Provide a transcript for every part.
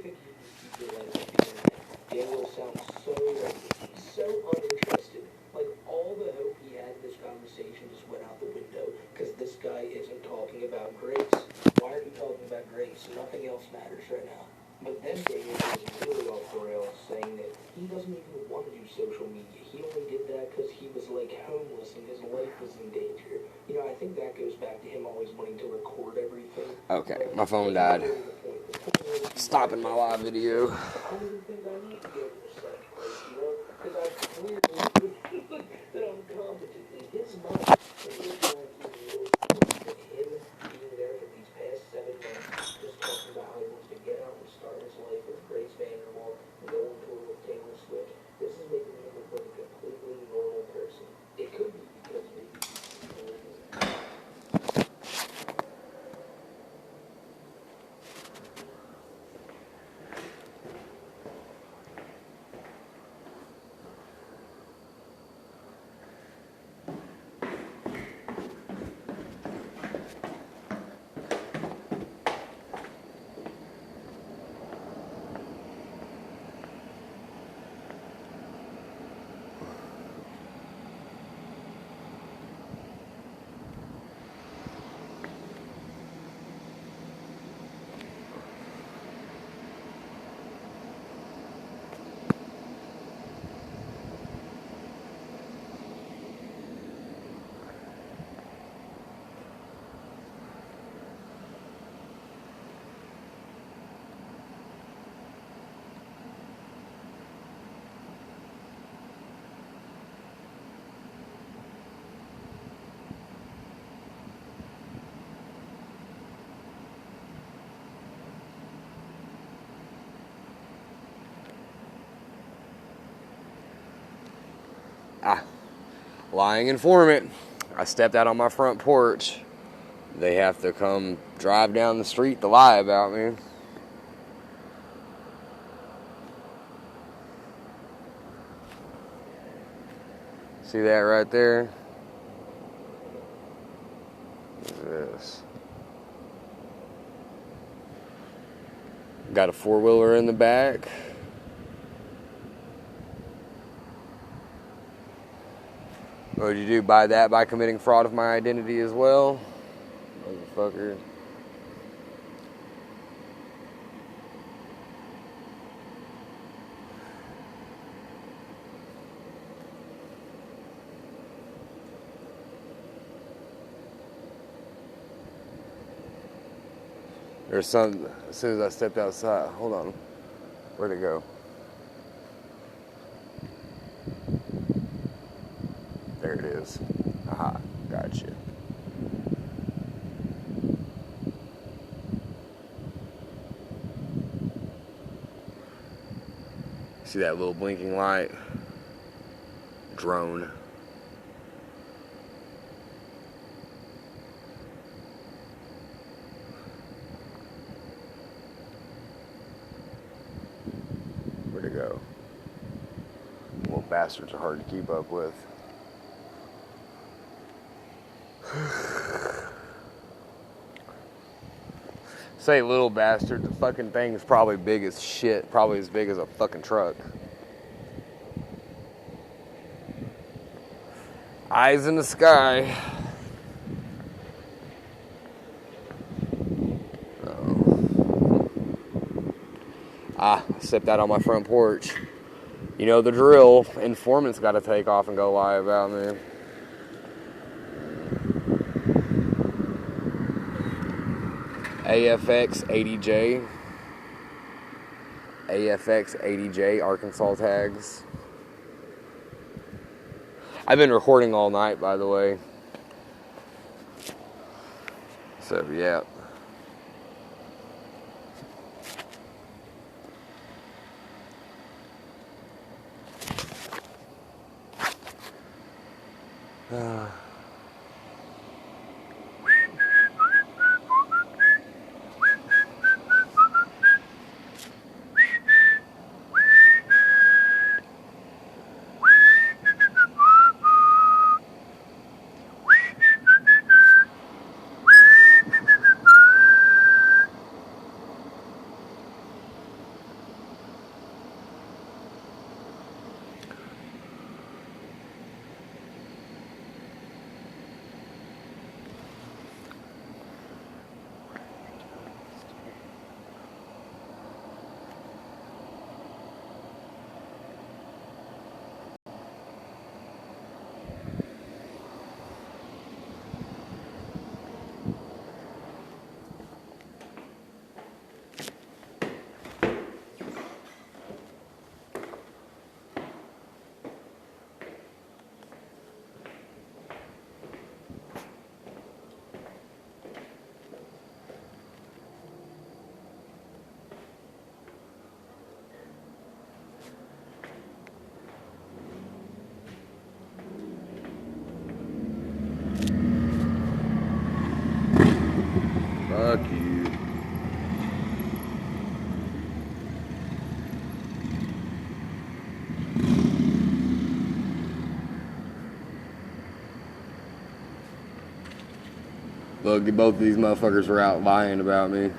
think you just keep your life at the internet. Daniel sounds so uninterested. Like, all the hope he had in this conversation just went out the window because this guy isn't talking about grace. Why are you talking about grace? Nothing else matters right now. But then Daniel was really off the rails, saying that he doesn't even want to do social media. He only did that because he was, like, homeless and his life was in danger. You know, I think that goes back to him always wanting to record everything. Okay, my phone died. Stopping my live video. Lying informant. I stepped out on my front porch. They have to come drive down the street to lie about me. See that right there? What is this? Got a four-wheeler in the back. What did you do? Buy that by committing fraud of my identity as well? Motherfucker. There's some, as soon as I stepped outside, hold on. Where'd it go? There it is. Aha, gotcha. See that little blinking light? Drone. Where'd it go? Little bastards are hard to keep up with. Say little bastard, the fucking thing's probably big as shit. Probably as big as a fucking truck. Eyes in the sky. I stepped out on my front porch. You know the drill. Informants got to take off and go lie about me. AFX 80J. AFX 80J Arkansas tags. I've been recording all night, by the way. So, yeah. Fuck you. Look, both of these motherfuckers were out lying about me.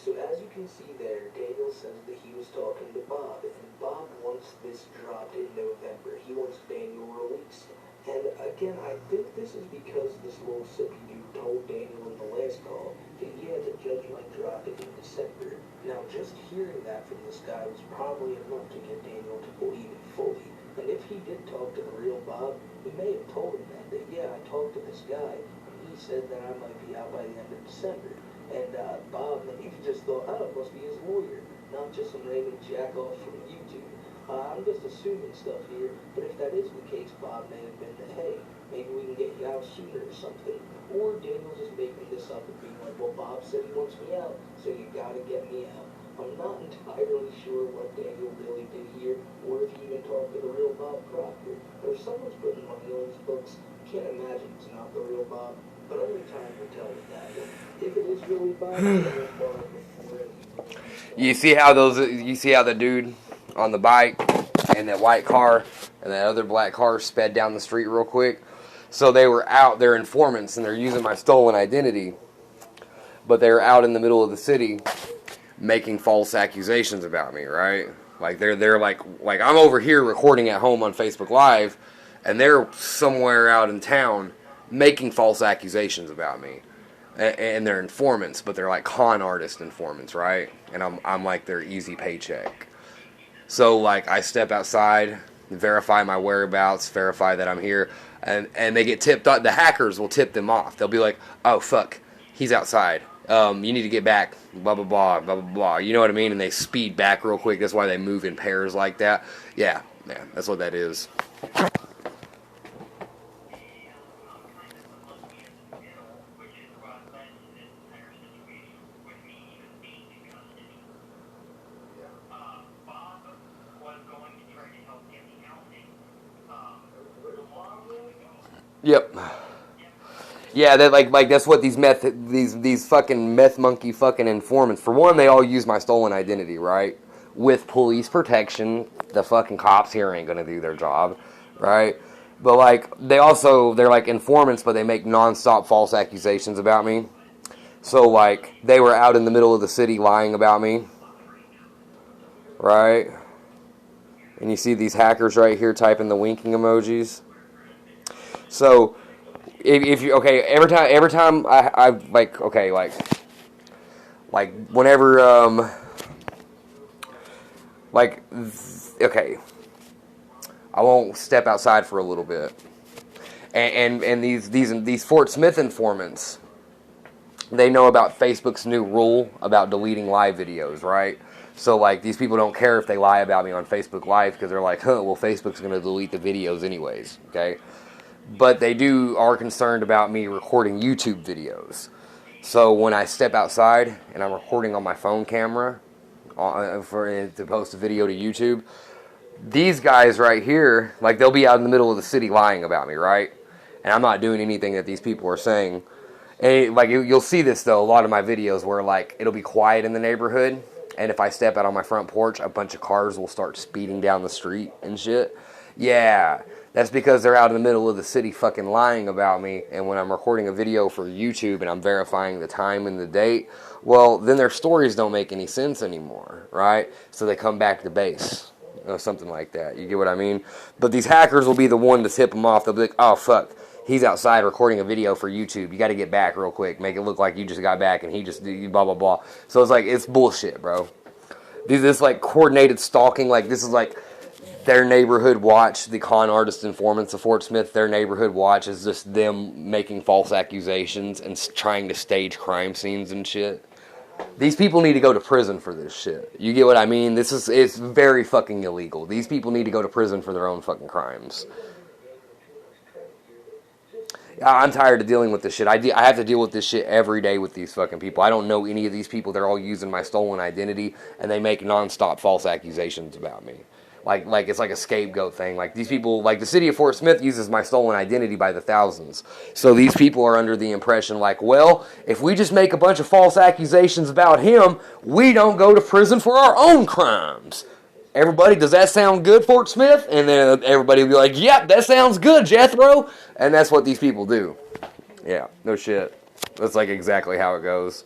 So as you can see there, Daniel says that he was talking to Bob, and Bob wants this dropped in November. He wants Daniel released. And again, I think this is because this little sippy dude told Daniel in the last call that he had the judge might drop it in December. Now, just hearing that from this guy was probably enough to get Daniel to believe it fully. And if he did talk to the real Bob, he may have told him that yeah, I talked to this guy, and he said that I might be out by the end of December. And Bob, he just thought, oh, it must be his lawyer, not just some random jack-off from YouTube. I'm just assuming stuff here, but if that is the case, Bob may have been that, hey, maybe we can get you out sooner or something. Or Daniel's just making this up and being like, well, Bob said he wants me out, so you gotta get me out. I'm not entirely sure what Daniel really did here, or if he even talked to the real Bob Proctor. But if someone's putting money on his books, can't imagine it's not the real Bob. But only time will tell with that. If it is really Bob, it was Bob before it. You see how the dude on the bike and that white car and that other black car sped down the street real quick? So they were out, they're informants, and they're using my stolen identity. But they were out in the middle of the city making false accusations about me, right? Like they're like I'm over here recording at home on Facebook Live, and they're somewhere out in town making false accusations about me. And they're informants, but they're like con artist informants, right? And I'm like their easy paycheck. So like I step outside, verify my whereabouts, verify that I'm here, and they get tipped off. The hackers will tip them off. They'll be like, oh fuck, he's outside. You need to get back. Blah blah blah blah blah blah. You know what I mean? And they speed back real quick. That's why they move in pairs like that. Yeah, that's what that is. Yep. Yeah, that like that's what these fucking meth monkey fucking informants. For one, they all use my stolen identity, right? With police protection, the fucking cops here ain't gonna do their job, right? But like they're like informants, but they make nonstop false accusations about me. So like they were out in the middle of the city lying about me, right? And you see these hackers right here typing the winking emojis. So, if you every time I like whenever I won't step outside for a little bit, and these Fort Smith informants, they know about Facebook's new rule about deleting live videos, right? So like these people don't care if they lie about me on Facebook Live because they're like, well, Facebook's going to delete the videos anyways, okay? But they are concerned about me recording YouTube videos. So when I step outside and I'm recording on my phone camera to post a video to YouTube, these guys right here, like they'll be out in the middle of the city lying about me, right? And I'm not doing anything that these people are saying. And you'll see this though, a lot of my videos where like it'll be quiet in the neighborhood, and if I step out on my front porch, a bunch of cars will start speeding down the street and shit. Yeah. That's because they're out in the middle of the city fucking lying about me. And when I'm recording a video for YouTube and I'm verifying the time and the date, well, then their stories don't make any sense anymore, right? So they come back to base. Or something like that. You get what I mean? But these hackers will be the one to tip them off. They'll be like, oh, fuck. He's outside recording a video for YouTube. You got to get back real quick. Make it look like you just got back and he just blah, blah, blah. So it's like, it's bullshit, bro. This like coordinated stalking. Like, this is like their neighborhood watch, the con artist informants of Fort Smith. Their neighborhood watch is just them making false accusations and trying to stage crime scenes and shit. These people need to go to prison for this shit. You get what I mean? It's very fucking illegal. These people need to go to prison for their own fucking crimes. I'm tired of dealing with this shit. I have to deal with this shit every day with these fucking people. I don't know any of these people. They're all using my stolen identity, and they make nonstop false accusations about me. Like it's like a scapegoat thing. Like these people, like the city of Fort Smith uses my stolen identity by the thousands. So these people are under the impression like, well, if we just make a bunch of false accusations about him, we don't go to prison for our own crimes. Everybody, does that sound good, Fort Smith? And then everybody will be like, yep, that sounds good, Jethro. And that's what these people do. Yeah, no shit. That's like exactly how it goes.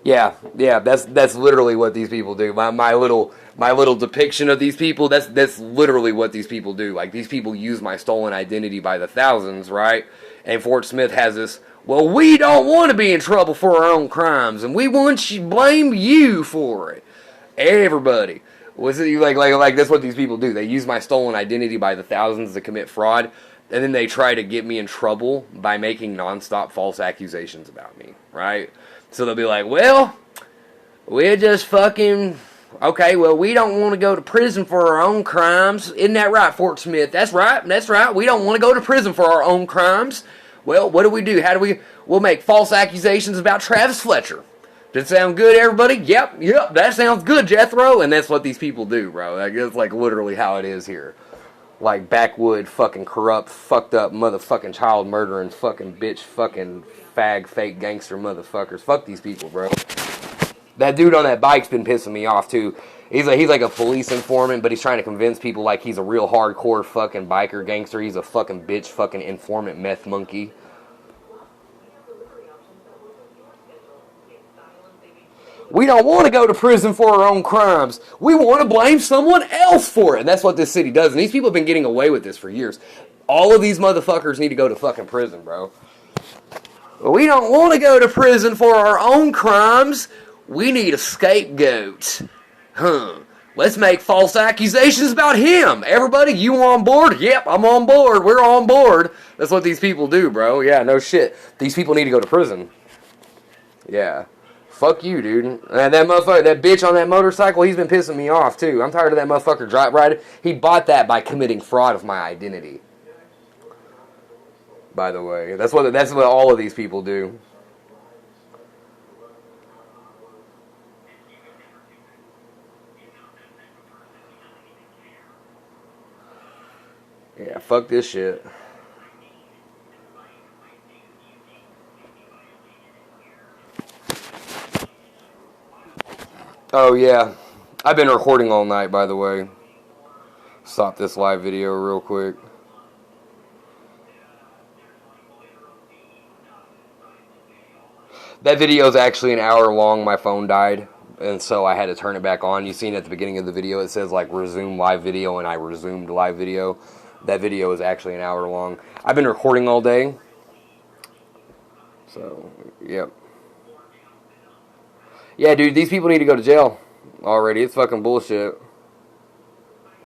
Yeah, that's literally what these people do. My little depiction of these people, that's literally what these people do. Like, these people use my stolen identity by the thousands, right? And Fort Smith has this, well, we don't want to be in trouble for our own crimes, and we want to blame you for it. Everybody. Was it like that's what these people do. They use my stolen identity by the thousands to commit fraud, and then they try to get me in trouble by making nonstop false accusations about me, right? So they'll be like, well, we're just fucking, okay, well, we don't want to go to prison for our own crimes. Isn't that right, Fort Smith? That's right. We don't want to go to prison for our own crimes. Well, what do? We'll make false accusations about Travis Fletcher. Does it sound good, everybody? Yep, that sounds good, Jethro. And that's what these people do, bro. Like, it's like literally how it is here. Like backwood, fucking corrupt, fucked up, motherfucking child murdering, fucking bitch, fucking fag, fake gangster motherfuckers. Fuck these people, bro. That dude on that bike's been pissing me off too. He's like a police informant, but he's trying to convince people like he's a real hardcore fucking biker gangster. He's a fucking bitch, fucking informant meth monkey. We don't want to go to prison for our own crimes. We want to blame someone else for it. And that's what this city does. And these people have been getting away with this for years. All of these motherfuckers need to go to fucking prison, bro. We don't want to go to prison for our own crimes. We need a scapegoat. Let's make false accusations about him. Everybody, you on board? Yep, I'm on board. We're on board. That's what these people do, bro. Yeah, no shit. These people need to go to prison. Yeah. Fuck you, dude. And that motherfucker, that bitch on that motorcycle, he's been pissing me off, too. I'm tired of that motherfucker drive riding. He bought that by committing fraud of my identity. By the way. That's what all of these people do. Yeah, fuck this shit. Oh, yeah. I've been recording all night, by the way. Stop this live video real quick. That video is actually an hour long. My phone died, and so I had to turn it back on. You seen at the beginning of the video, it says, like, resume live video, and I resumed live video. That video is actually an hour long. I've been recording all day. So, yep. Yeah, dude, these people need to go to jail already. It's fucking bullshit.